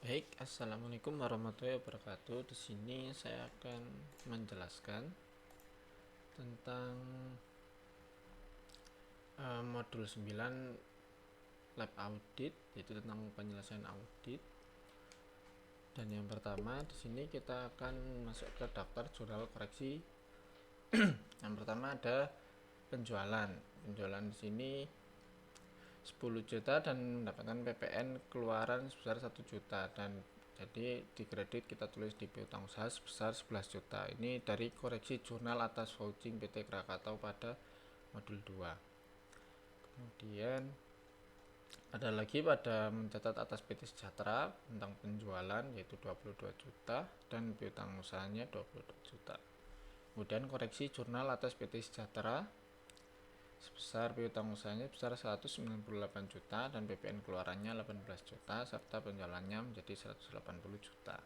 Baik, assalamualaikum warahmatullahi wabarakatuh. Di sini saya akan menjelaskan tentang modul 9 lab audit, yaitu tentang penyelesaian audit. Dan yang pertama di sini kita akan masuk ke daftar jurnal koreksi. Yang pertama ada penjualan. Penjualan di sini 10 juta dan mendapatkan PPN keluaran sebesar 1 juta, dan jadi di kredit kita tulis di piutang usaha sebesar 11 juta. Ini dari koreksi jurnal atas vouching PT Krakatau pada modul 2. Kemudian ada lagi pada mencatat atas PT Sejahtera tentang penjualan, yaitu 22 juta dan piutang usahanya 22 juta. Kemudian koreksi jurnal atas PT Sejahtera sebesar piutang usahanya sebesar 198 juta dan PPN keluarannya 18 juta serta penjualannya menjadi 180 juta.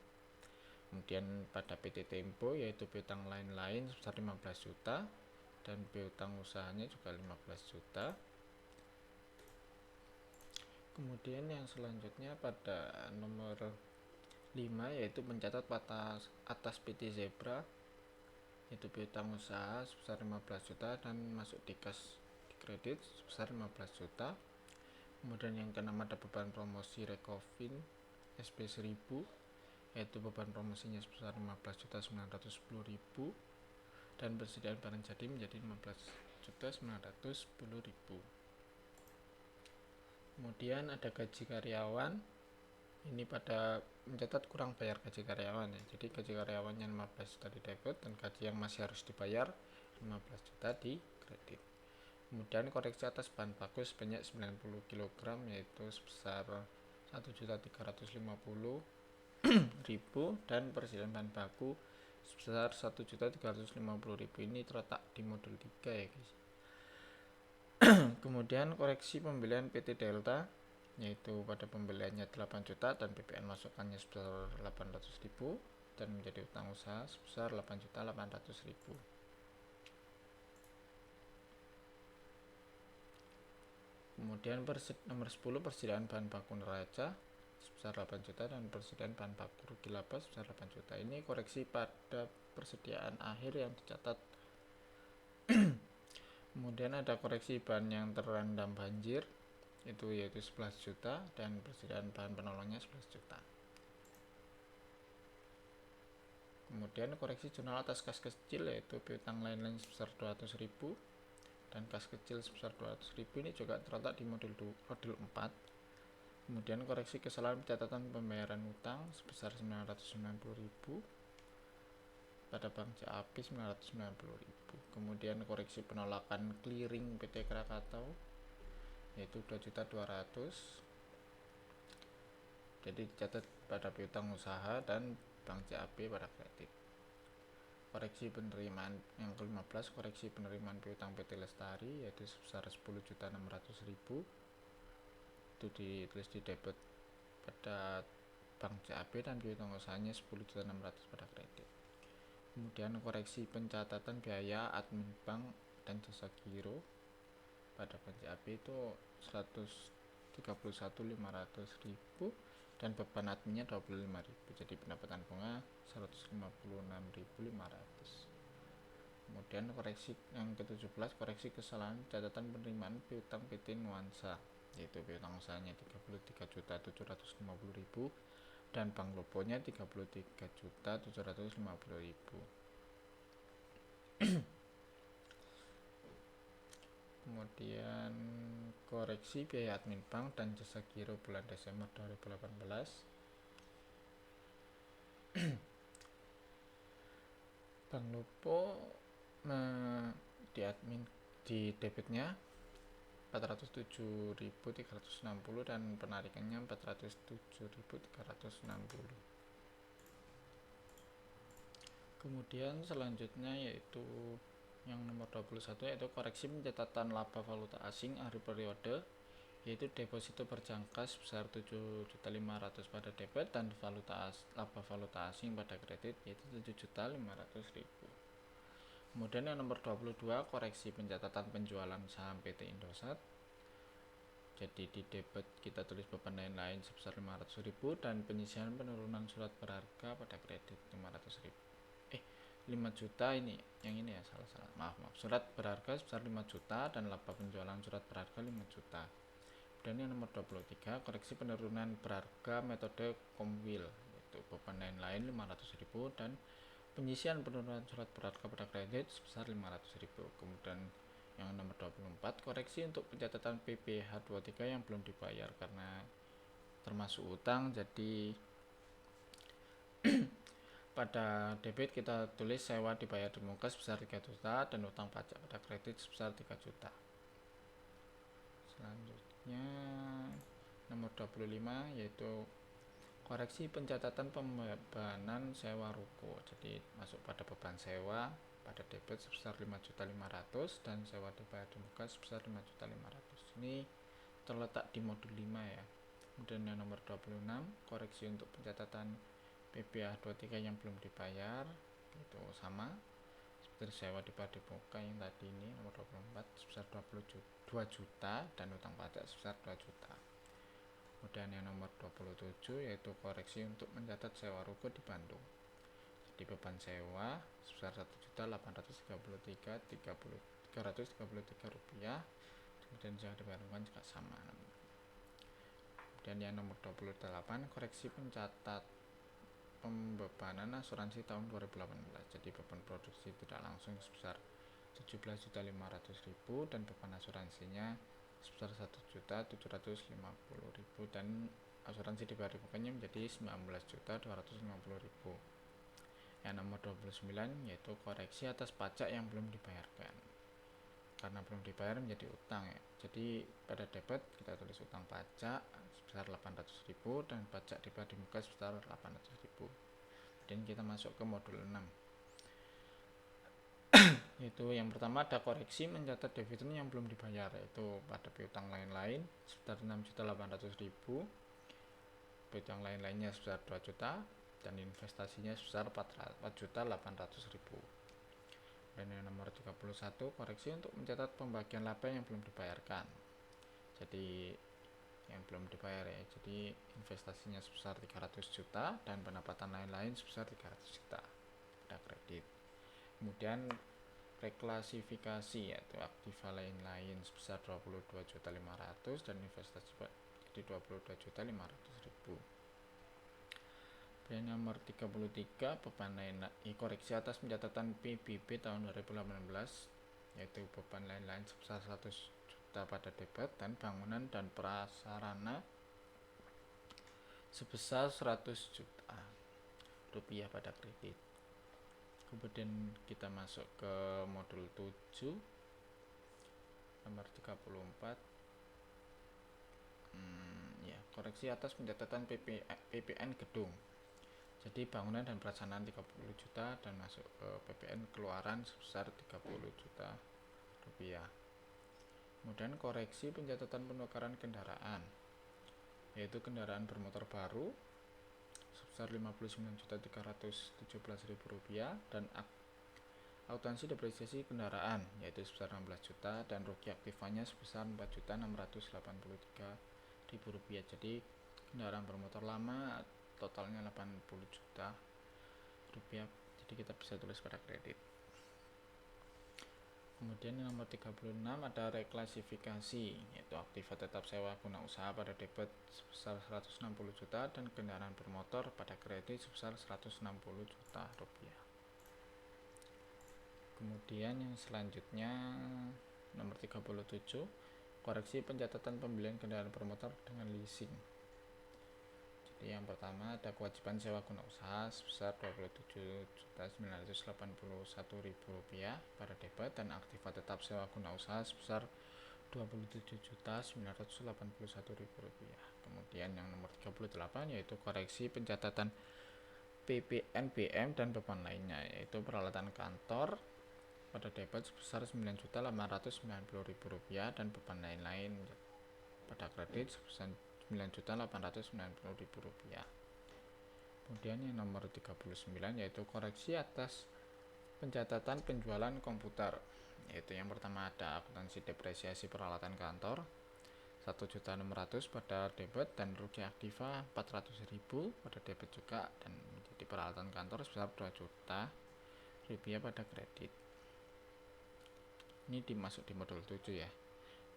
Kemudian pada PT Tempo yaitu piutang lain-lain sebesar 15 juta dan piutang usahanya juga 15 juta. Kemudian yang selanjutnya pada nomor 5 yaitu mencatat atas PT Zebra yaitu piutang usaha sebesar 15 juta dan masuk di kas di kredit sebesar 15 juta. Kemudian yang keenam ada beban promosi Recovin SP1000 yaitu beban promosinya sebesar 15.910.000 dan persediaan barang jadi menjadi 15.910.000. Kemudian ada gaji karyawan, ini pada mencatat kurang bayar gaji karyawan ya. Jadi gaji karyawannya 15 juta di debit dan gaji yang masih harus dibayar 15 juta di kredit. Kemudian koreksi atas bahan baku sebanyak 90 kg yaitu sebesar 1.350.000 dan persediaan bahan baku sebesar 1.350.000. Ini terletak di modul 3 ya guys. Kemudian koreksi pembelian PT Delta yaitu pada pembeliannya 8 juta dan PPN masukannya sebesar 800.000 dan menjadi utang usaha sebesar 8.800.000. Kemudian nomor 10 persediaan bahan baku neraca sebesar 8 juta dan persediaan bahan baku rugi laba sebesar 8 juta. Ini koreksi pada persediaan akhir yang dicatat. Kemudian ada koreksi bahan yang terendam banjir yaitu 11 juta dan persediaan bahan penolongnya 11 juta. Kemudian koreksi jurnal atas kas kecil yaitu piutang lain-lain sebesar 200.000 dan kas kecil sebesar 200.000 ini juga terletak di modul 4. Kemudian koreksi kesalahan pencatatan pembayaran utang sebesar 990.000 pada Bank CAP 990.000. Kemudian koreksi penolakan clearing PT Krakatau yaitu 2.200.000. Jadi dicatat pada piutang usaha dan Bank CAP pada kredit. Koreksi penerimaan yang ke-15 koreksi penerimaan piutang PT Lestari yaitu sebesar 10.600.000. Itu ditulis di debit pada Bank CAP dan piutang usahanya 10.600.000 pada kredit. Kemudian koreksi pencatatan biaya admin bank dan jasa giro pada Bank CAP itu 131.500.000 dan beban adminnya 25.000. Jadi pendapatan bunga 156.500. Kemudian koreksi yang ke-17 koreksi kesalahan catatan penerimaan piutang PT Nuansa yaitu piutang usahanya 33.750.000 dan bank loponya 33.750.000. Kemudian koreksi biaya admin bank dan jasa giro bulan Desember 2018. Bank Lopo di debitnya 407.360 dan penarikannya 407.360. Kemudian selanjutnya yaitu yang nomor 21 yaitu koreksi pencatatan laba valuta asing akhir periode yaitu deposito berjangka sebesar 7.500.000 pada debit dan laba valuta asing pada kredit yaitu 7.500.000. Kemudian yang nomor 22 koreksi pencatatan penjualan saham PT Indosat. Jadi di debit kita tulis beban lain-lain sebesar 500.000 dan penyisian penurunan surat berharga pada kredit 500.000. 5 juta ini, yang ini ya, salah. Maaf. Surat berharga sebesar 5 juta dan laba penjualan surat berharga 5 juta. Dan yang nomor 23, koreksi penurunan berharga metode Comwheel, yaitu beban lain-lain 500.000 dan penyisian penurunan surat berharga pada kredit sebesar 500.000. Kemudian yang nomor 24, koreksi untuk pencatatan PPh 23 yang belum dibayar karena termasuk utang. Jadi pada debit kita tulis sewa dibayar di muka sebesar 3 juta dan utang pajak pada kredit sebesar 3 juta. Selanjutnya nomor 25 yaitu koreksi pencatatan pembebanan sewa ruko. Jadi masuk pada beban sewa pada debit sebesar 5.500.000 dan sewa dibayar di muka sebesar 5.500.000. Ini terletak di modul 5 ya. Kemudian yang nomor 26, koreksi untuk pencatatan PPh 23 yang belum dibayar, itu sama seperti sewa dibayar di muka yang tadi ini, nomor 24 sebesar 2 juta dan utang pajak sebesar 2 juta. Kemudian yang nomor 27 yaitu koreksi untuk mencatat sewa ruko di Bandung. Jadi beban sewa sebesar 1.833.333 rupiah. Kemudian sewa dibayarkan juga sama. Kemudian yang nomor 28, koreksi pencatat pembebanan asuransi tahun 2018. Jadi beban produksi tidak langsung sebesar 17.500.000 dan beban asuransinya sebesar 1.750.000 dan asuransi dibayar bukannya menjadi 19.250.000. Yang nomor 29 yaitu koreksi atas pajak yang belum dibayarkan. Karena belum dibayar menjadi utang ya. Jadi pada debit kita tulis utang pajak sebesar 800.000 dan pajak dibayar di muka sebesar 800.000. Dan kita masuk ke modul 6. Yaitu yang pertama ada koreksi mencatat dividen yang belum dibayar, yaitu pada piutang lain-lain sebesar 6.800.000, piutang lain-lainnya sebesar 2 juta dan investasinya sebesar 4.800.000. Dan yang nomor 31, koreksi untuk mencatat pembagian laba yang belum dibayarkan. Jadi yang belum dibayar ya, jadi investasinya sebesar 300 juta dan pendapatan lain-lain sebesar 300 juta pada kredit. Kemudian reklasifikasi yaitu aktiva lain-lain sebesar 22.500 dan investasi di 22.500.000. Dan nomor 33, beban lain koreksi atas pencatatan PBB tahun 2018 yaitu beban lain-lain sebesar 100 juta pada debit dan bangunan dan prasarana sebesar 100 juta rupiah pada kredit. Kemudian kita masuk ke modul 7 nomor 34, koreksi atas pencatatan PPN gedung. Jadi bangunan dan prasarana 30 juta dan masuk ke PPN keluaran sebesar 30 juta rupiah. Kemudian koreksi pencatatan penukaran kendaraan, yaitu kendaraan bermotor baru sebesar 59.317.000 rupiah dan akuntansi depresiasi kendaraan yaitu sebesar 16 juta dan rugi aktifanya sebesar 4.683.000 rupiah. Jadi kendaraan bermotor lama totalnya 80 juta rupiah, jadi kita bisa tulis pada kredit. Kemudian yang nomor 36 ada reklasifikasi yaitu aktiva tetap sewa guna usaha pada debit sebesar 160 juta dan kendaraan bermotor pada kredit sebesar 160 juta rupiah. Kemudian yang selanjutnya nomor 37, koreksi pencatatan pembelian kendaraan bermotor dengan leasing. Jadi yang pertama ada kewajiban sewa guna usaha sebesar 27.981.000 rupiah pada debit dan aktiva tetap sewa guna usaha sebesar 27.981.000 rupiah. Kemudian yang nomor 38 yaitu koreksi pencatatan PPNBM dan beban lainnya yaitu peralatan kantor pada debit sebesar 9.890.000 rupiah dan beban lain-lain pada kredit sebesar 9.890.000 rupiah. Kemudian yang nomor 39 yaitu koreksi atas pencatatan penjualan komputer, yaitu yang pertama ada akuntansi depresiasi peralatan kantor 1.600.000 pada debit dan rugi aktiva 400.000 pada debit juga, dan menjadi peralatan kantor sebesar 2 juta rupiah pada kredit. Ini dimasuk di modul 7 ya.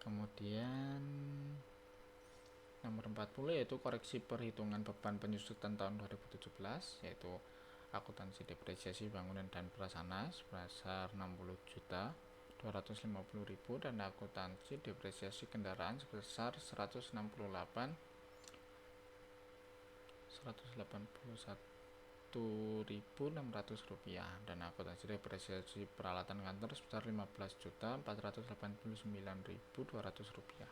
Kemudian nomor 40 yaitu koreksi perhitungan beban penyusutan tahun 2017, yaitu akuntansi depresiasi bangunan dan prasarana sebesar 60.250.000 dan akuntansi depresiasi kendaraan sebesar 181.600 rupiah dan akuntansi depresiasi peralatan kantor sebesar 15.489.200 rupiah.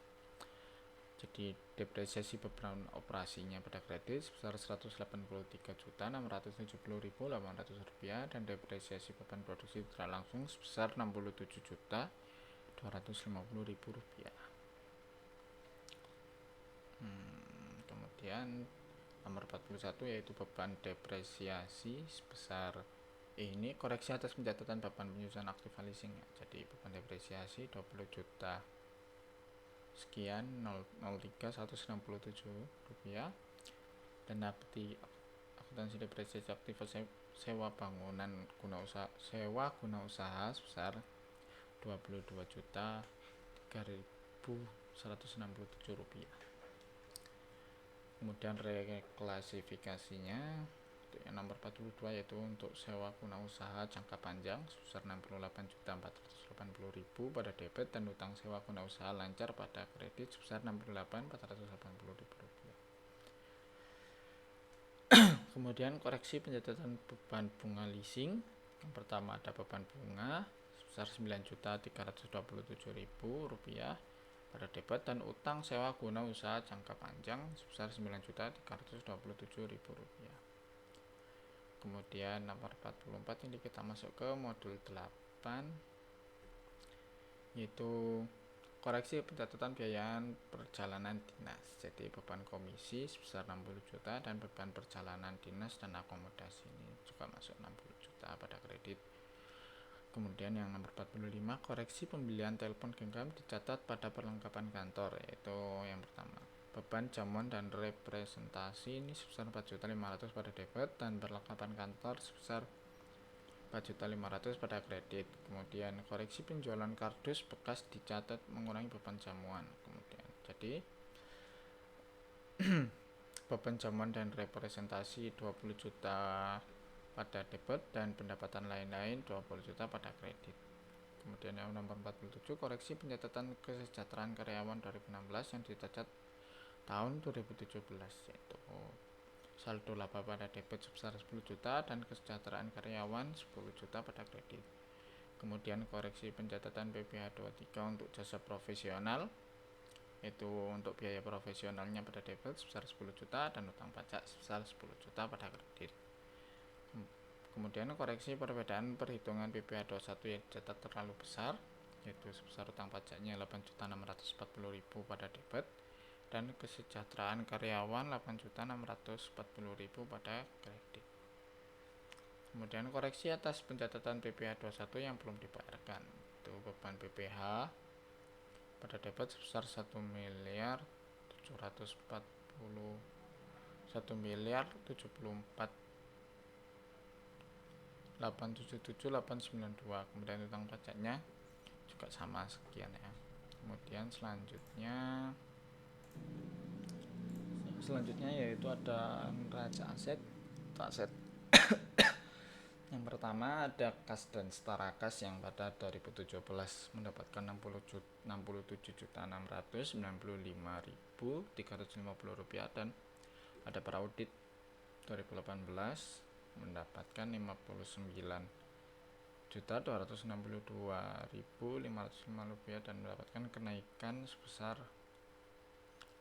Jadi depresiasi beban operasinya pada kredit sebesar 183.670.800 rupiah dan depresiasi beban produksi secara langsung sebesar 67.250.000 rupiah. Kemudian nomor 41 yaitu beban depresiasi sebesar ini koreksi atas pencatatan beban penyusunan aktiva leasing ya. Jadi beban depresiasi 20 juta sekian 03167 rupiah dan akuntansi depresiasi aktiva sewa bangunan guna usaha sebesar 22 juta 3.167 rupiah. Kemudian reklasifikasinya yang nomor 42 yaitu untuk sewa guna usaha jangka panjang sebesar 68.480.000 pada debit dan utang sewa guna usaha lancar pada kredit sebesar 68.480.000 rupiah. Kemudian koreksi pencatatan beban bunga leasing. Yang pertama ada beban bunga sebesar 9.327.000 rupiah pada debit dan utang sewa guna usaha jangka panjang sebesar 9.327.000 rupiah. Kemudian nomor 44 ini kita masuk ke modul 8 yaitu koreksi pencatatan biaya perjalanan dinas. Jadi beban komisi sebesar 60 juta dan beban perjalanan dinas dan akomodasi ini juga masuk 60 juta pada kredit. Kemudian yang nomor 45 koreksi pembelian telepon genggam dicatat pada perlengkapan kantor, yaitu yang pertama beban jamuan dan representasi ini sebesar 4.500.000 pada debit dan perlengkapan kantor sebesar 4.500.000 pada kredit. Kemudian koreksi penjualan kardus bekas dicatat mengurangi beban jamuan. Kemudian jadi beban jamuan dan representasi 20 juta pada debit dan pendapatan lain-lain 20 juta pada kredit. Kemudian yang nomor 47 koreksi pencatatan kesejahteraan karyawan 2016 yang dicatat tahun 2017, yaitu saldo laba pada debit sebesar 10 juta dan kesejahteraan karyawan 10 juta pada kredit. Kemudian koreksi pencatatan PPh 23 untuk jasa profesional, yaitu untuk biaya profesionalnya pada debit sebesar 10 juta dan utang pajak sebesar 10 juta pada kredit. Kemudian koreksi perbedaan perhitungan PPh 21 yang dicatat terlalu besar, yaitu sebesar utang pajaknya 8.640.000 pada debit dan kesejahteraan karyawan 8.640.000 pada kredit. Kemudian koreksi atas pencatatan PPh 21 yang belum dibayarkan, itu beban PPh pada debit sebesar 1.744.877.892. Kemudian utang pajaknya juga sama sekian ya. Kemudian selanjutnya yaitu ada neraca aset. Yang pertama ada kas dan setara kas yang pada 2017 mendapatkan 67.695.350 rupiah dan pada peraudit 2018 mendapatkan 59.262.505 rupiah dan mendapatkan kenaikan sebesar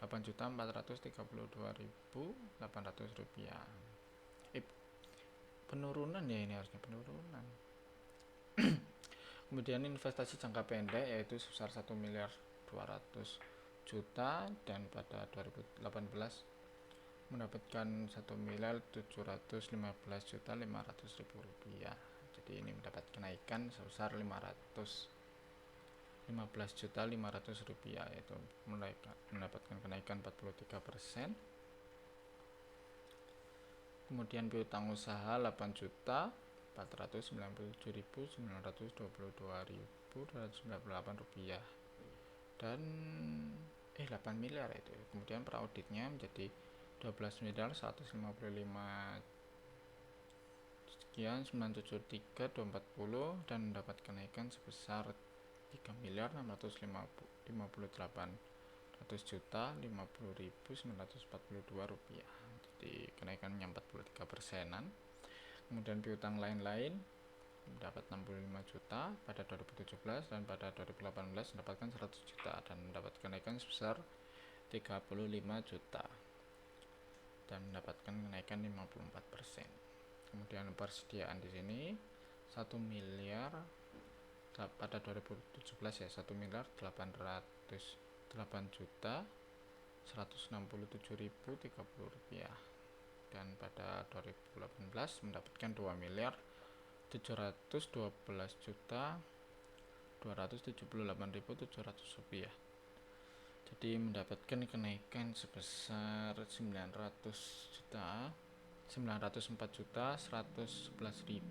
8.432.800 rupiah. Penurunan ya, ini harusnya penurunan. Kemudian investasi jangka pendek yaitu sebesar 1.200.000.000 dan pada 2018 mendapatkan 1.715.500.000 rupiah. Jadi ini mendapat kenaikan sebesar 500 Rp15.500.000, yaitu mendapatkan kenaikan 43%. Kemudian piutang usaha Rp8.497.922.298 dan 8 miliar itu. Kemudian perauditnya menjadi 12.155 sekian 973.240 dan mendapat kenaikan sebesar 3.658.850.942 rupiah. Jadi kenaikannya 43%-an. Kemudian piutang lain-lain mendapat 65 juta pada 2017 dan pada 2018 mendapatkan 100 juta dan mendapat kenaikan sebesar 35 juta dan mendapatkan kenaikan 54%. Kemudian persediaan di sini 1 miliar pada 2017 ya, 1.808.167.030 rupiah dan pada 2018 mendapatkan 2.017.278.700 rupiah. Jadi mendapatkan kenaikan sebesar 904.111.670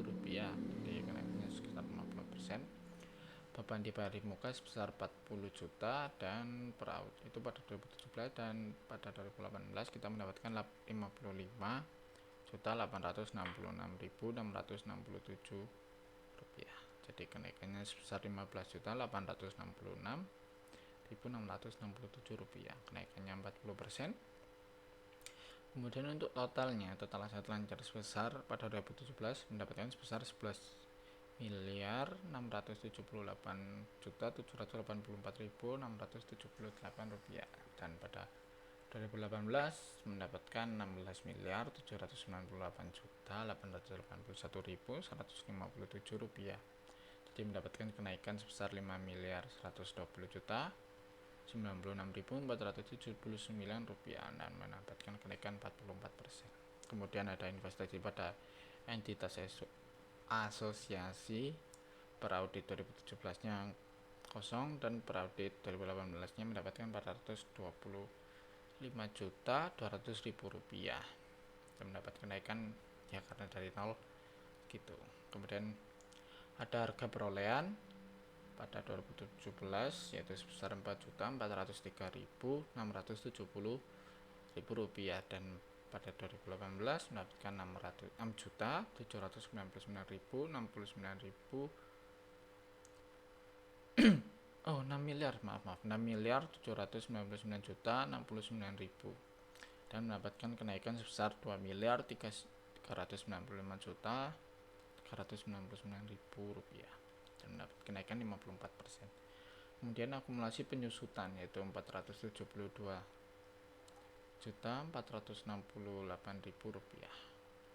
rupiah. Jadi kenaikannya sekitar 50%. Beban dibayar di muka sebesar 40 juta dan peraut itu pada 2017 dan pada 2018 kita mendapatkan 55.866.667 rupiah. Jadi kenaikannya sebesar 15.866.667 rupiah, kenaikannya 40%. Kemudian untuk total aset lancar sebesar pada 2017 mendapatkan sebesar 11.678.784.678 rupiah dan pada 2018 mendapatkan 16.798.881.157 rupiah. Jadi mendapatkan kenaikan sebesar 5.120.096.479 rupiah dan mendapatkan kenaikan 44%. Kemudian ada investasi pada entitas asosiasi peraudit 2017-nya kosong dan peraudit 2018-nya mendapatkan 425.200.000 rupiah dan mendapat kenaikan ya karena dari nol gitu. Kemudian ada harga perolehan pada 2017 yaitu sebesar 4.403.670 rupiah dan pada 2018 mendapatkan 6.799.000 dan mendapatkan kenaikan sebesar 2.395.399.000 rupiah dan mendapat kenaikan 54%. Kemudian akumulasi penyusutan yaitu 472.468.000 rupiah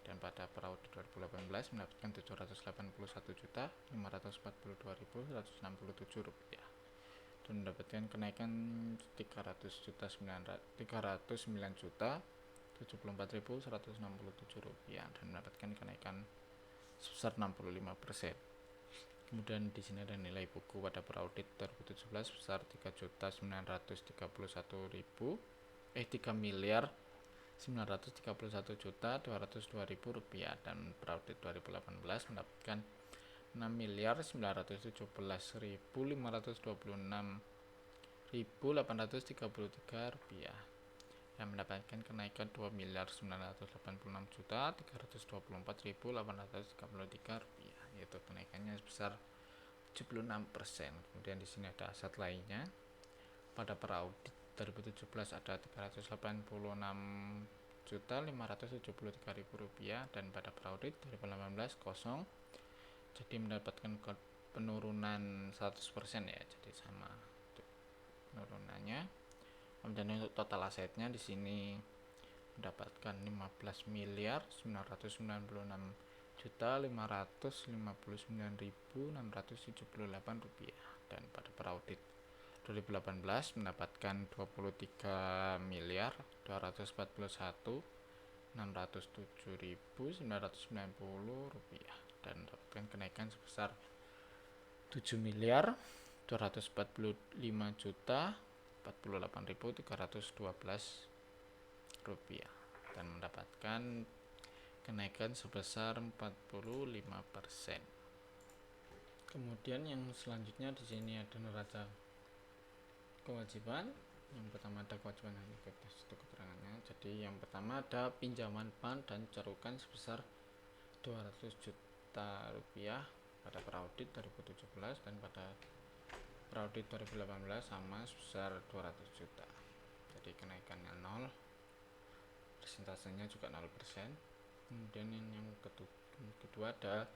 dan pada peraudit 2018 mendapatkan 781.542.167 rupiah dan mendapatkan kenaikan 309.074.167 rupiah dan mendapatkan kenaikan sebesar 65%. Kemudian di sini ada nilai buku pada peraudit 2017 sebesar 3.931.202.000 rupiah dan peraudit 2018 mendapatkan 6.917.526.833 rupiah yang mendapatkan kenaikan 2.986.324.833 rupiah, yaitu kenaikannya sebesar 76%. Kemudian di sini ada aset lainnya pada peraudit 2017 ada 386.573.000 rupiah dan pada peraudit 2018 kosong, jadi mendapatkan penurunan 100% ya, jadi sama penurunannya. Kemudian untuk total asetnya di sini mendapatkan 15.919.559.678 rupiah dan pada peraudit 2018 mendapatkan 23.241.607.990 rupiah dan mendapatkan kenaikan sebesar 7.245.48312 dan mendapatkan kenaikan sebesar 45%. Kemudian yang selanjutnya di sini ada neraca kewajiban. Yang pertama ada kewajiban bebas itu keterangannya. Jadi yang pertama ada pinjaman bank dan cerukan sebesar 200 juta rupiah pada peraudit 2017 dan pada peraudit 2018 sama sebesar 200 juta. Jadi kenaikannya 0, persentasenya juga 0%. Kemudian yang kedua ada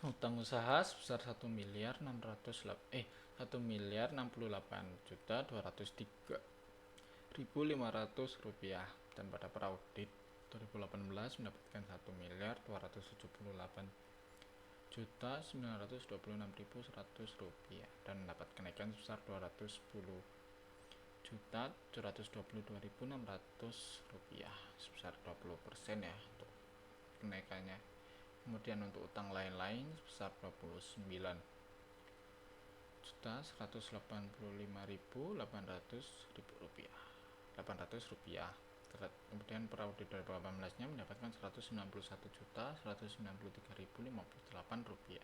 utang usaha sebesar 1.068.203.500 rupiah dan pada peraudit 2018 mendapatkan 1.478.926.100 rupiah dan mendapat kenaikan sebesar 210.722.600 rupiah sebesar 20% ya untuk kenaikannya. Kemudian untuk utang lain-lain sebesar 29.185.800 rupiah. Kemudian peraudit 2018 nya mendapatkan 191.193.058 rupiah,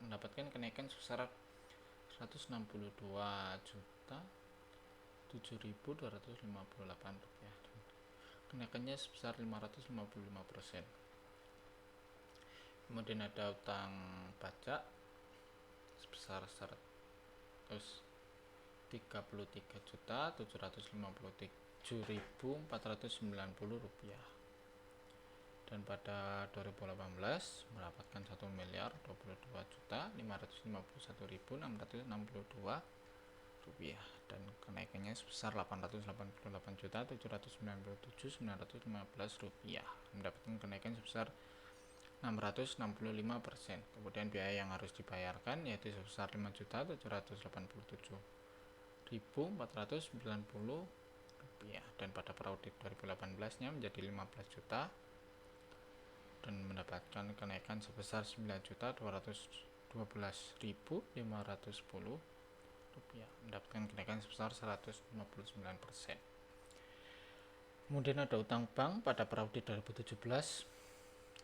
mendapatkan kenaikan sebesar 162.007.258 rupiah. Kenaikannya sebesar 555%. Kemudian ada utang pajak sebesar 133.757.490 rupiah dan pada 2018 mendapatkan 1.022.551.662 rupiah dan kenaikannya sebesar 888.799.915 rupiah, mendapatkan kenaikan sebesar 665%. Kemudian biaya yang harus dibayarkan yaitu sebesar 5.787.490 rupiah dan pada peraudit 2018 nya menjadi 15 juta dan mendapatkan kenaikan sebesar 9.212.510 rupiah, mendapatkan kenaikan sebesar 159%. Kemudian ada utang bank pada peraudit 2017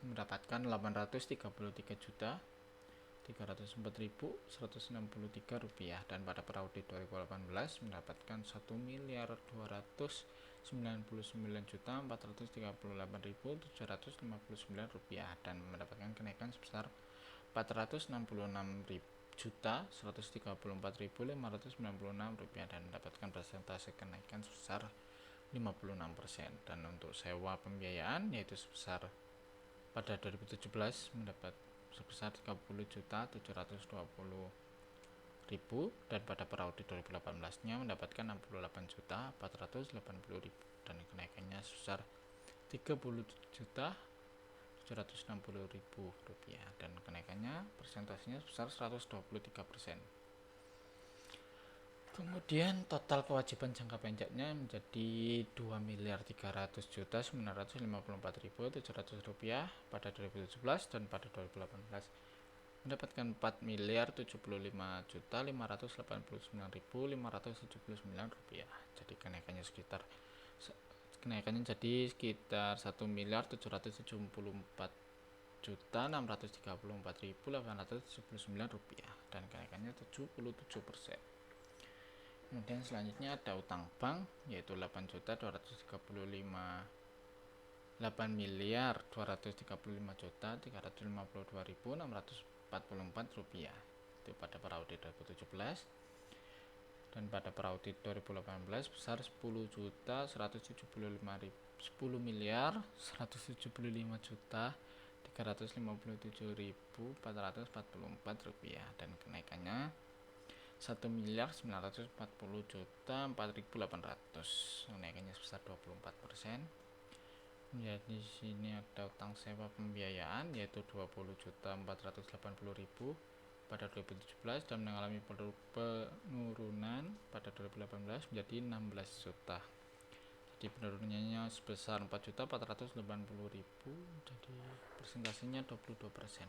mendapatkan 833.304.163 rupiah dan pada peraudit 2018 mendapatkan 1.299.438.759 rupiah dan mendapatkan kenaikan sebesar 466.134.596 rupiah dan mendapatkan persentase kenaikan sebesar 56%. Dan untuk sewa pembiayaan yaitu sebesar pada 2017 mendapat sebesar 30.720.000 dan pada peraudit 2018 nya mendapatkan 68.480.000 dan kenaikannya sebesar 30.760.000 rupiah dan kenaikannya persentasenya sebesar 123%. Kemudian total kewajiban jangka pendeknya menjadi 2.300.954.700 rupiah pada 2017 dan pada 2018 mendapatkan 4.075.589.579 rupiah. Jadi kenaikannya jadi sekitar 1.734.634.879 rupiah dan kenaikannya 77%. Kemudian selanjutnya ada utang bank yaitu 8.235.352.644 rupiah itu pada peraudit 2017 dan pada peraudit 2018 besar 10.175.357.444 rupiah dan kenaikannya 1.940.004.800 kenaikannya sebesar 24%. Jadi di sini ada utang sewa pembiayaan yaitu 20.480.000 pada 2017 dan mengalami penurunan pada 2018 menjadi 16 juta. Jadi penurunannya sebesar 4.480.000 jadi persentasenya 22%.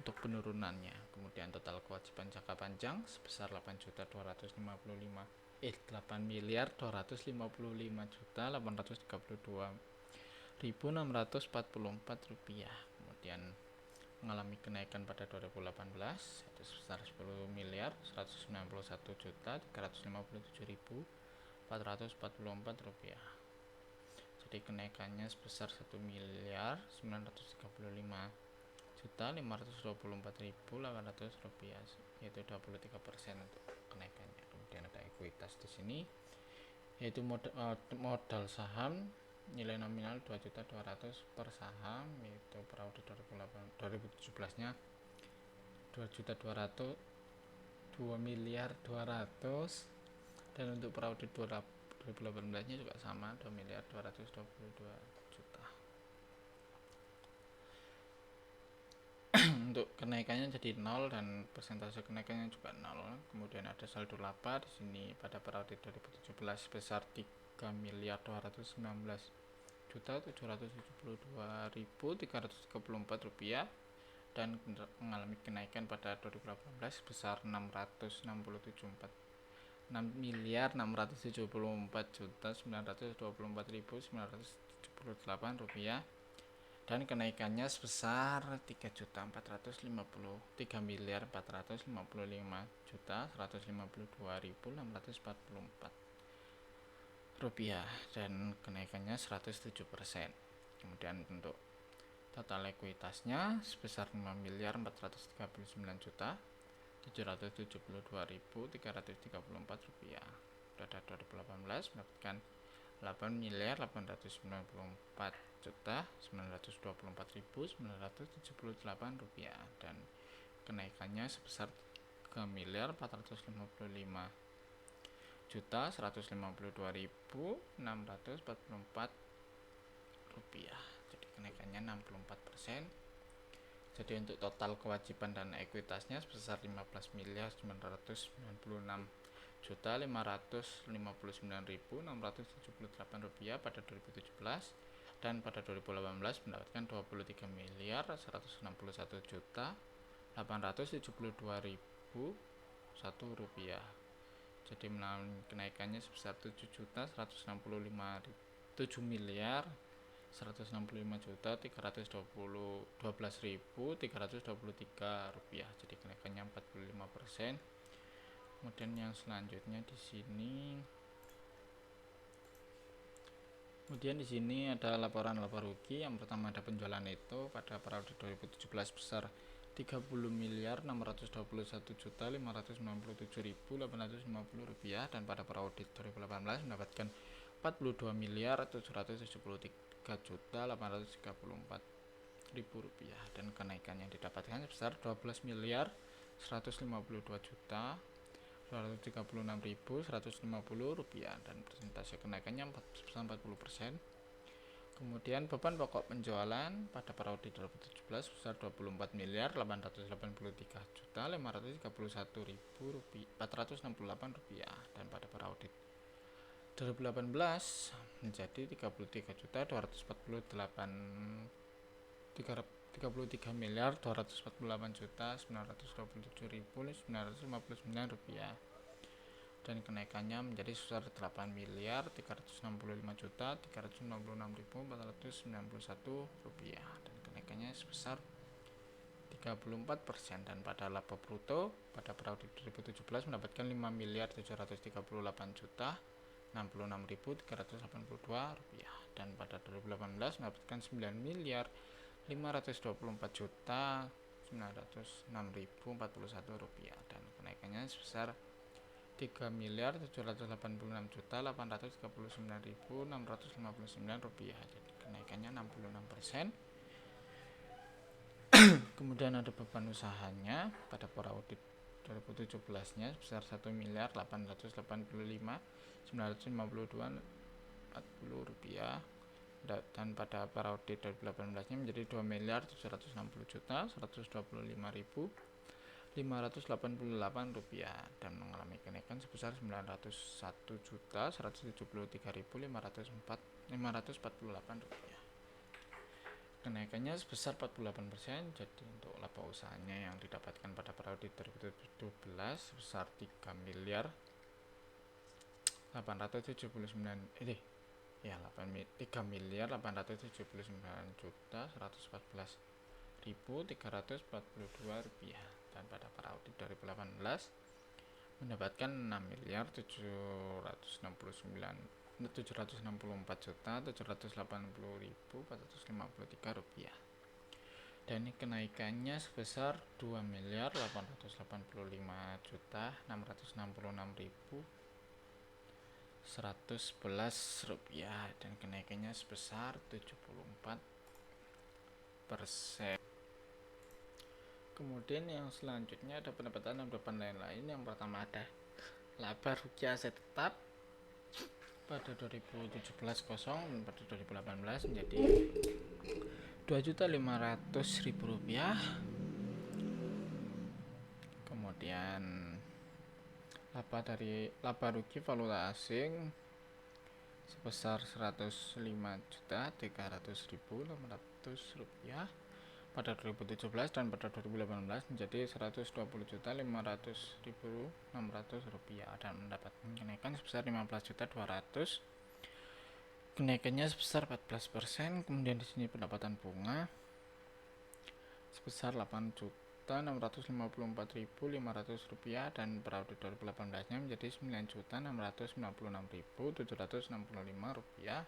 untuk penurunannya. Kemudian total kewajiban jangka panjang sebesar 8.255.832.644 rupiah. Kemudian mengalami kenaikan pada 2018 yaitu sebesar 10.191.357.444 rupiah. Jadi kenaikannya sebesar 1.935.524.800 rupiah, yaitu 23% untuk kenaikannya. Kemudian ada ekuitas di sini, yaitu modal saham nilai nominal 2.200.000 per saham, yaitu per audit 2017 nya 2.200.000, dan untuk per audit 2018 nya juga sama, 2.222.000.000. Untuk kenaikannya jadi 0 dan persentase kenaikannya juga 0. Kemudian ada saldo laba di sini pada per audit 2017 sebesar 3.219.772.334 rupiah, dan mengalami kenaikan pada 2018 sebesar 6.674.924.978 rupiah, dan kenaikannya sebesar 3.455.152.644 rupiah, dan kenaikannya 107%. Kemudian untuk total ekuitasnya sebesar 5.432.772.334 rupiah. Pada 2018 mendapatkan 8.894.924.978 rupiah, dan kenaikannya sebesar 3.455.152.644 rupiah. Jadi kenaikannya 64%. Jadi untuk total kewajiban dan ekuitasnya sebesar 15.999.559.678 rupiah pada 2017, dan pada 2018 mendapatkan 23.161.872.001 rupiah. Jadi kenaikannya sebesar 7.165.312.323 rupiah. Jadi kenaikannya 45%. Kemudian yang selanjutnya di sini ada laporan laba rugi. Yang pertama ada penjualan neto pada per audit 2017 besar 30.591.597.850 rupiah, dan pada per audit 2018 mendapatkan 42.773.834 rupiah, dan kenaikan yang didapatkan sebesar 12.152.236.150 rupiah, dan persentase kenaikannya sebesar 40%. Kemudian beban pokok penjualan pada per audit 2017 sebesar 24.883.531.468 rupiah, dan pada per audit 2018 menjadi 33.248.927.959 rupiah, dan kenaikannya menjadi sebesar 8.365.396.491 rupiah, dan kenaikannya sebesar 34%. Dan pada laba bruto pada per audit 2017 mendapatkan 5.736.066.382 rupiah, dan pada 2018 mendapatkan 9.554.906.041 rupiah, dan kenaikannya sebesar 3.789.839.659 rupiah. Jadi kenaikannya 66%. Kemudian ada beban usahanya pada per audit 2017 nya sebesar 1.885.952.40 rupiah, dan pada per audit 2018 nya menjadi 2.760.125.588 rupiah, dan mengalami kenaikan sebesar 901.173.548 rupiah. kenaikannya sebesar 48%. Jadi untuk laba usahanya yang didapatkan pada periode 2017 sebesar 3 miliar 879 3 miliar 879 juta 114 ribu 342 rupiah, dan pada periode 2018 mendapatkan 6 miliar 764 juta 780 ribu 453 rupiah, dan kenaikannya sebesar 2 miliar 885 juta 666 ribu 111 rupiah, dan kenaikannya sebesar 74%. Kemudian yang selanjutnya ada pendapatan lain-lain. Yang pertama ada laba rugi aset tetap pada 2017 kosong dan pada 2018 menjadi 2.500.000 rupiah. Kemudian laba rugi valuta asing sebesar 105.300.800 rupiah pada 2017 dan pada 2018 menjadi 120.500.600 rupiah, dan mendapatkan kenaikan sebesar 15.200. Kenaikannya sebesar 14%. Kemudian di sini pendapatan bunga sebesar 8.654.500 rupiah, dan periode 2018 nya menjadi 9.696.765 rupiah,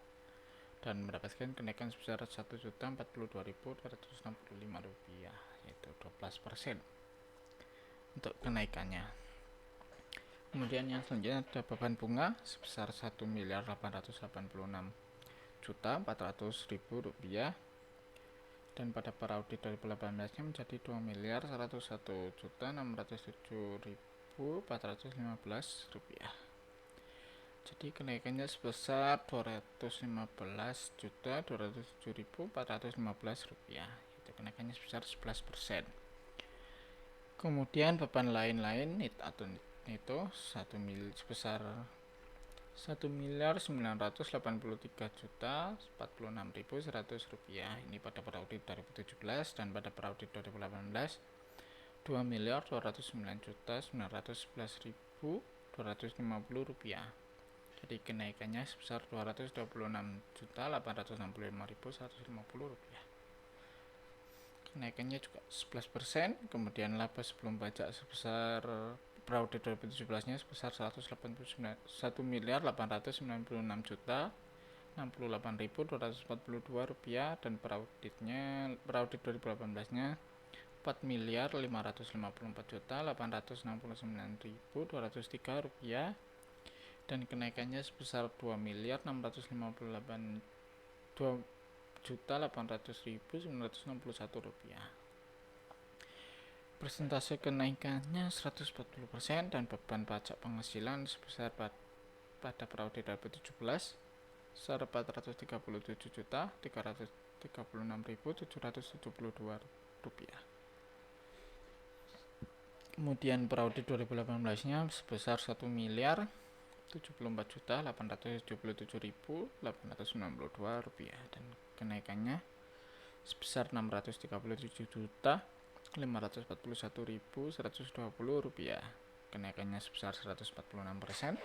dan mendapatkan kenaikan sebesar 1.042.265 rupiah, yaitu 12% untuk kenaikannya. Kemudian yang selanjutnya ada beban bunga sebesar 1.886.400.000 rupiah, dan pada periode 2018 nya menjadi 2.101.607.415 rupiah. Jadi kenaikannya sebesar 215.207.415 rupiah. Itu kenaikannya sebesar 11%. Kemudian beban lain-lain itu sebesar 1.983.046.100 rupiah. Ini pada periode 2017, dan pada periode 2018 2.209.911.250 rupiah. Jadi kenaikannya sebesar 226.865.150 rupiah. Kenaikannya juga 11%. Kemudian laba sebelum pajak sebesar periode 2017 nya sebesar 1.966.068.242 rupiah, dan periode 2018 nya 4.554.869.203 rupiah, dan kenaikannya sebesar 2.658.961 rupiah. Persentase kenaikannya 140%, dan beban pajak penghasilan sebesar pada periode 2017 sebesar 437.336.772 rupiah. Kemudian periode 2018 nya sebesar 1.074.877.892 rupiah, dan kenaikannya sebesar 637.541.120 rupiah. Kenaikannya sebesar 146%.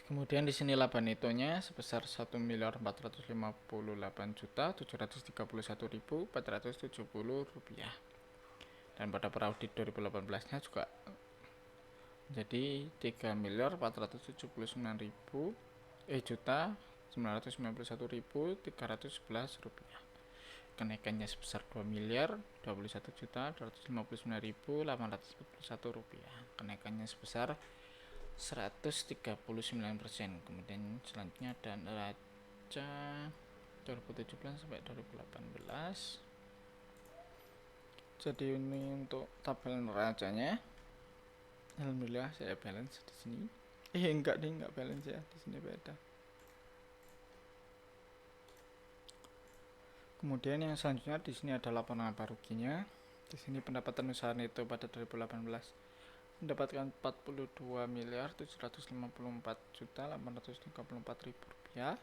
Kemudian di sini laba netonya sebesar 1.458.731.470 rupiah. Dan pada periode 2018 nya juga jadi 3.491.991.311 rupiah. Kenaikannya sebesar 2.021.259.841 rupiah. Kenaikannya sebesar 139%. Kemudian selanjutnya ada neraca 2017 sampai 2018. Jadi ini untuk tabel neracanya. Alhamdulillah saya balance di sini. Enggak balance ya, di sini beda. Kemudian yang selanjutnya di sini ada laporan laba ruginya. Di sini pendapatan usaha neto pada 2018 mendapatkan 42.754.834 rupiah,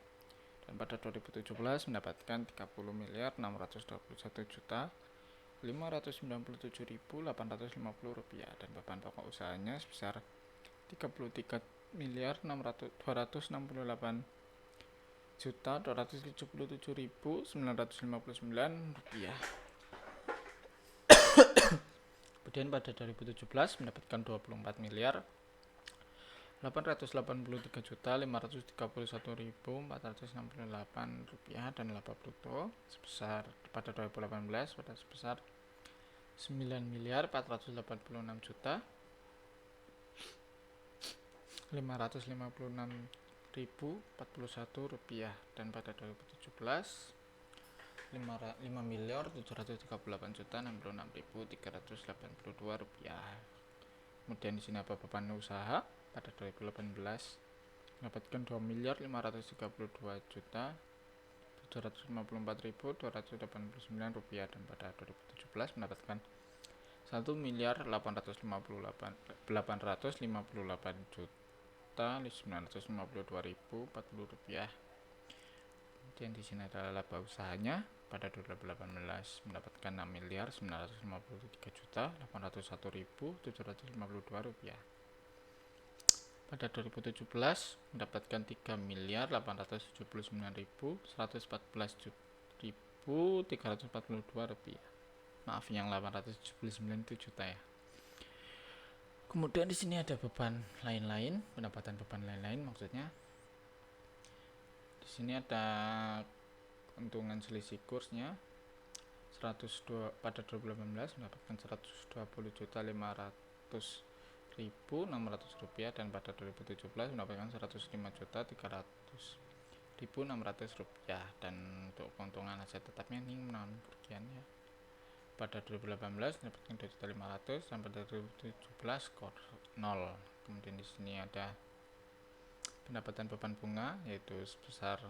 dan pada 2017 mendapatkan 30.621.597.850 rupiah, dan beban pokok usahanya sebesar 33.268.277.959 rupiah. Kemudian pada 2017 mendapatkan 24.833.531.468 rupiah dan laba bruto sebesar pada 2018 sebesar 9.486.556.041 rupiah, dan pada 2017 5.738.066.382 rupiah. Kemudian di sini apa beban usaha pada 2018 mendapatkan 2.539.754.289 rupiah, dan pada 2017 mendapatkan 1.858.952.040 rupiah. Kemudian di sini adalah laba usahanya pada 2018 mendapatkan 6.953.801.752 rupiah. Pada 2017 mendapatkan 3.879.114.342 rupiah. Maaf, yang 879 itu juta ya. Kemudian di sini ada beban lain-lain, pendapatan beban lain-lain maksudnya. Di sini ada keuntungan selisih kursnya 102 pada 2018 mendapatkan 120.500.600 rupiah, dan pada 2017 mendapatkan 105.300.600 rupiah, dan untuk keuntungan aset tetapnya ini menahan kerugiannya pada 2018 mendapatkan 2.500.000 dan pada 2017 skor 0. Kemudian di sini ada pendapatan beban bunga yaitu sebesar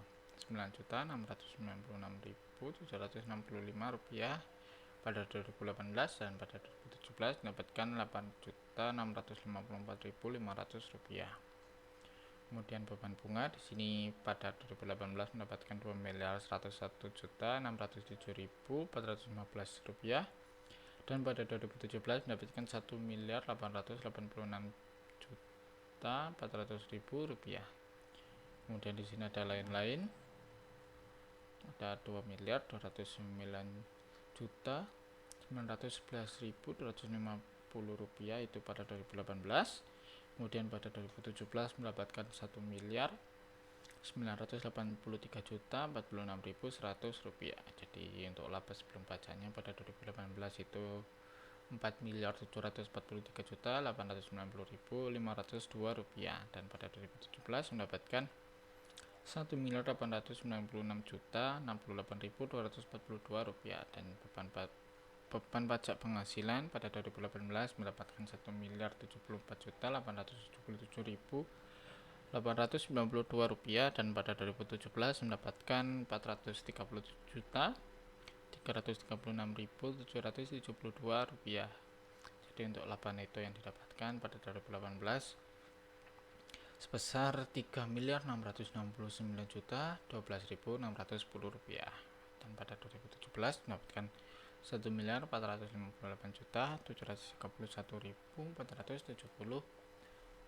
9.696.765 rupiah pada 2018, dan pada 2017 mendapatkan 8.654.500 rupiah. Kemudian beban bunga di sini pada 2018 mendapatkan 2.101.607.415 rupiah, dan pada 2017 mendapatkan 1.886.400.000 rupiah. Kemudian di sini ada lain-lain, ada 2.209.911.250 rupiah itu pada 2018. Kemudian pada 2017 mendapatkan 1.983.046.100 rupiah. Jadi untuk laba sebelum pajaknya pada 2018 itu 4.743.890.502 rupiah, dan pada 2017 mendapatkan 1.896.068.242 rupiah, dan beban pajak penghasilan pada 2018 mendapatkan 1.074.877.892 rupiah, dan pada 2017 mendapatkan 437.336.772 rupiah. Jadi untuk laba neto yang didapatkan pada 2018 sebesar 3.669.012.610 rupiah, dan pada 2017 mendapatkan 1.458.731.470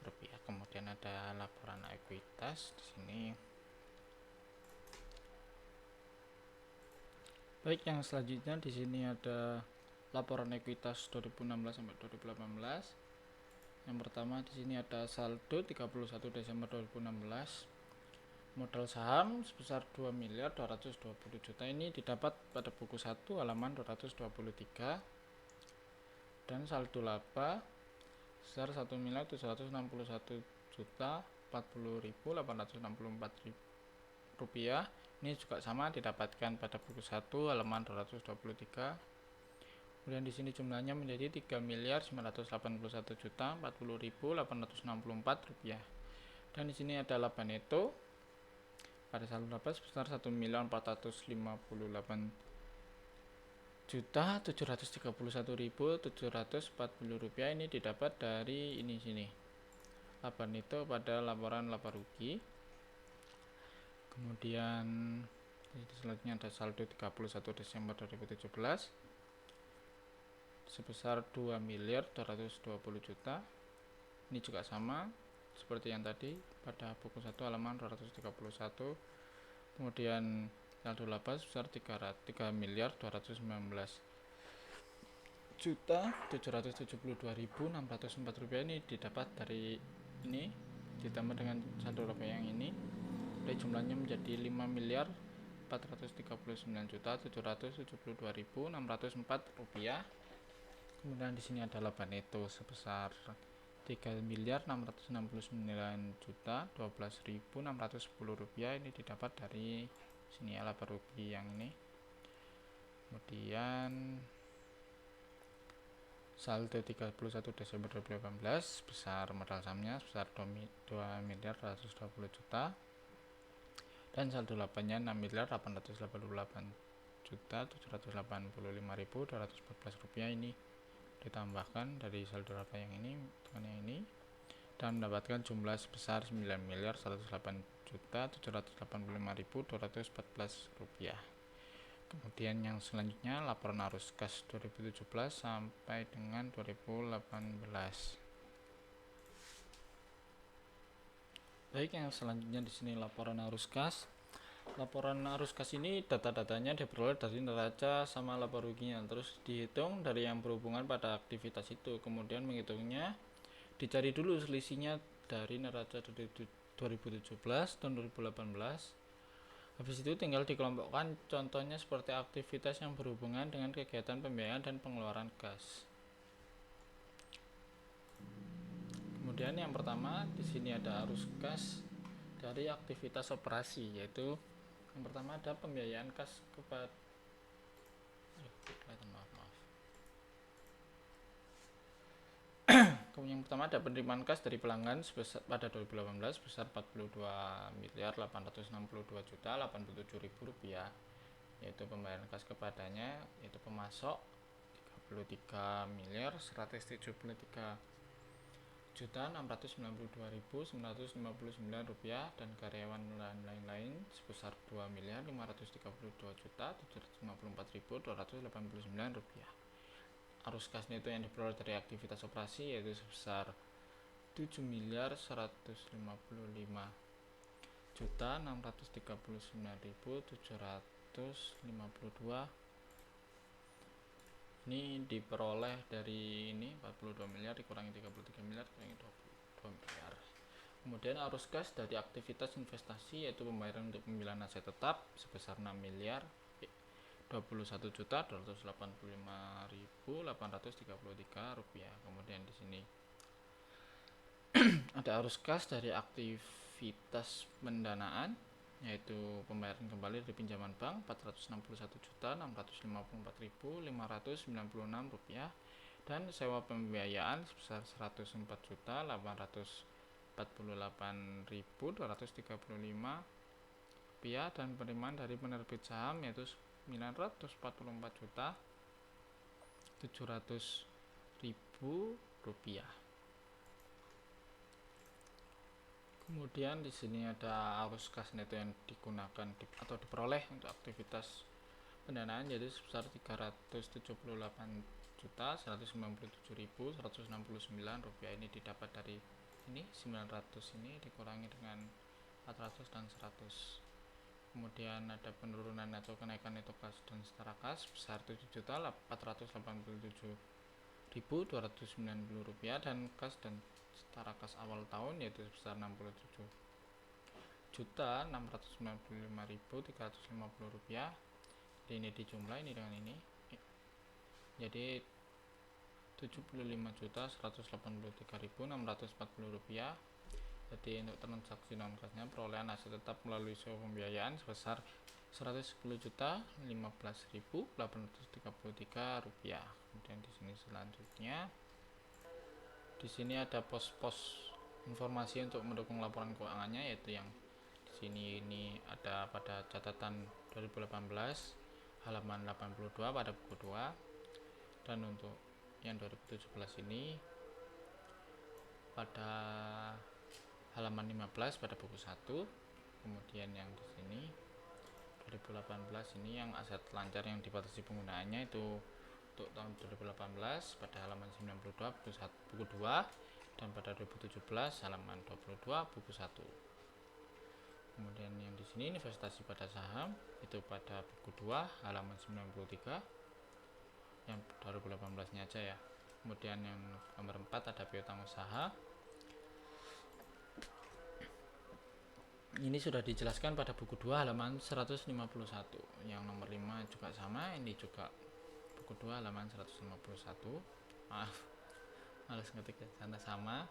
rupiah. Kemudian ada laporan ekuitas di sini. Baik, yang selanjutnya di sini ada laporan ekuitas 2016 sampai 2018. Yang pertama di sini ada saldo 31 Desember 2016. Modal saham sebesar 2.220 juta ini didapat pada buku 1 halaman 223, dan saldo laba sebesar 1.740.040.864 rupiah. Ini juga sama didapatkan pada buku 1 halaman 223. Kemudian di sini jumlahnya menjadi 3.981.040.864 rupiah. Dan di sini ada laba neto pada saldo laba sebesar 1.431.731.740 rupiah. Ini didapat dari sini laba neto pada laporan laba rugi. Kemudian selanjutnya ada saldo 31 Desember 2017 sebesar 2 miliar 220 juta. Ini juga sama seperti yang tadi pada buku 1 halaman 231. Kemudian saldo laba sebesar 3 miliar 219 juta 772.604 rupiah. Ini didapat dari ini ditambah dengan saldo laba yang ini, dari jumlahnya menjadi 5 miliar 439 juta 772.604 rupiah. Kemudian di sini ada laba neto sebesar 3 miliar 669 juta 12.610 rupiah. Ini didapat dari sini ya, laba rugi yang ini. Kemudian saldo 31 Desember 2018 besar modal sahamnya sebesar 2 miliar 120 juta dan saldo labanya 6 miliar 888 juta 785.214 rupiah. Ini ditambahkan dari saldo laba yang ini dengan yang ini dan mendapatkan jumlah sebesar 9 miliar 108 juta 785.214 rupiah. Kemudian yang selanjutnya laporan arus kas 2017 sampai dengan 2018. Baik, yang selanjutnya di sini laporan arus kas. Laporan arus kas ini data-datanya diperoleh dari neraca sama laba ruginya, terus dihitung dari yang berhubungan pada aktivitas itu. Kemudian menghitungnya dicari dulu selisihnya dari neraca 2017 dan 2018. Habis itu tinggal dikelompokkan contohnya seperti aktivitas yang berhubungan dengan kegiatan pembiayaan dan pengeluaran kas. Kemudian yang pertama di sini ada arus kas dari aktivitas operasi, yaitu yang pertama ada pembiayaan kas kepada yang pertama ada penerimaan kas dari pelanggan sebesar pada 2018 sebesar 42 miliar 862 juta 87 ribu rupiah, yaitu pembayaran kas kepadanya yaitu pemasok 33 miliar 173 juta 692.959 rupiah dan karyawan dan lain-lain sebesar 2 miliar 532 juta 754.289 rupiah. Arus kasnya itu yang diperoleh dari aktivitas operasi yaitu sebesar 7 miliar 155 juta 639.752. Ini diperoleh dari ini 42 miliar dikurangi 33 miliar dikurangi 22 miliar. Kemudian arus kas dari aktivitas investasi yaitu pembayaran untuk pembelian aset tetap sebesar 6 miliar 21.285.833 rupiah. Kemudian di sini ada arus kas dari aktivitas pendanaan yaitu pembayaran kembali dari pinjaman bank 461.654.596 rupiah dan sewa pembiayaan sebesar 104.848.235 rupiah dan penerimaan dari penerbit saham yaitu 944.700.000 rupiah. Kemudian di sini ada arus kas neto yang digunakan atau diperoleh untuk aktivitas pendanaan yaitu sebesar 374.197.169 rupiah. Ini didapat dari ini 900 ini dikurangi dengan 400 dan 100. Kemudian ada penurunan atau kenaikan neto kas dan setara kas sebesar 7.487.290 rupiah dan kas dan setara kas awal tahun yaitu sebesar 67.695.350 rupiah. Jadi ini dijumlah ini dengan ini jadi 75.183.640 rupiah. Jadi untuk transaksi non kasnya perolehan aset tetap melalui sewa pembiayaan sebesar 110.015.833 rupiah. Kemudian di sini selanjutnya di sini ada pos-pos informasi untuk mendukung laporan keuangannya yaitu yang di sini ini ada pada catatan 2018 halaman 82 pada buku 2 dan untuk yang 2017 ini pada halaman 15 pada buku 1 Kemudian yang di sini 2018 ini yang aset lancar yang dibatasi penggunaannya itu untuk tahun 2018 pada halaman 92 buku 2 dan pada 2017 halaman 22 buku 1. Kemudian yang di sini investasi pada saham itu pada buku 2 halaman 93 yang 2018 nya aja ya. Kemudian yang nomor 4 ada piutang usaha. Ini sudah dijelaskan pada buku 2 halaman 151. Yang nomor 5 juga sama, ini juga buku 2 halaman 151. Maaf, males ngetik ya, sama.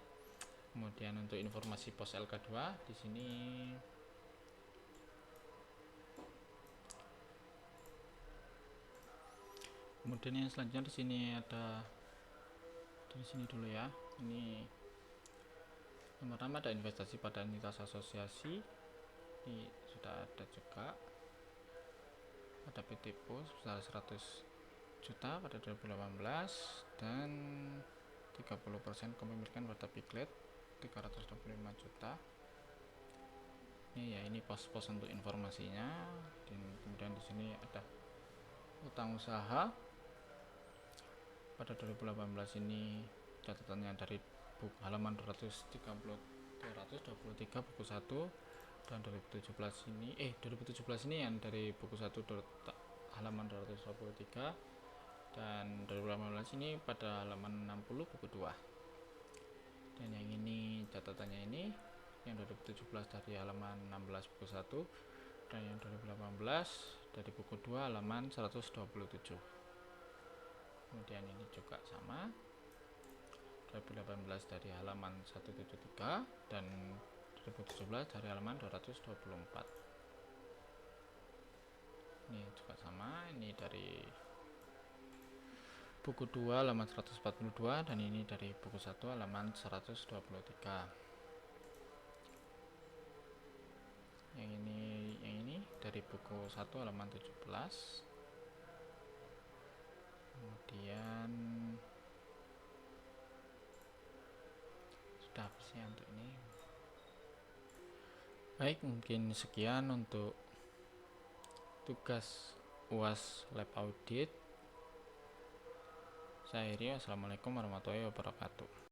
Kemudian untuk informasi pos LK2 di sini kemudian yang selanjutnya di sini ada dari sini dulu ya. Ini yang pertama ada investasi pada entitas asosiasi, ini sudah ada juga. Ada PT POS sebesar 100 juta pada 2018 dan 30% kepemilikan pada Piglet 325 juta. Ini ya, ini pos-pos untuk informasinya. Dan kemudian di sini ada utang usaha pada 2018 ini catatannya dari buku halaman 223 buku 1 dan 2017 ini yang dari buku 1 halaman 223 dan 2018 ini pada halaman 60 buku 2. Dan yang ini catatannya ini yang 2017 dari halaman 16 buku 1 dan yang 2018 dari buku 2 halaman 127. Kemudian ini juga sama 2018 dari halaman 173 dan 2017 dari halaman 224. Ini juga sama, ini dari buku 2 halaman 142 dan ini dari buku 1 halaman 123. Yang ini dari buku 1 halaman 17. Kemudian sudah habis ya untuk ini. Baik, mungkin sekian untuk tugas UAS Lab Audit. Saya akhiri, wassalamualaikum warahmatullahi wabarakatuh.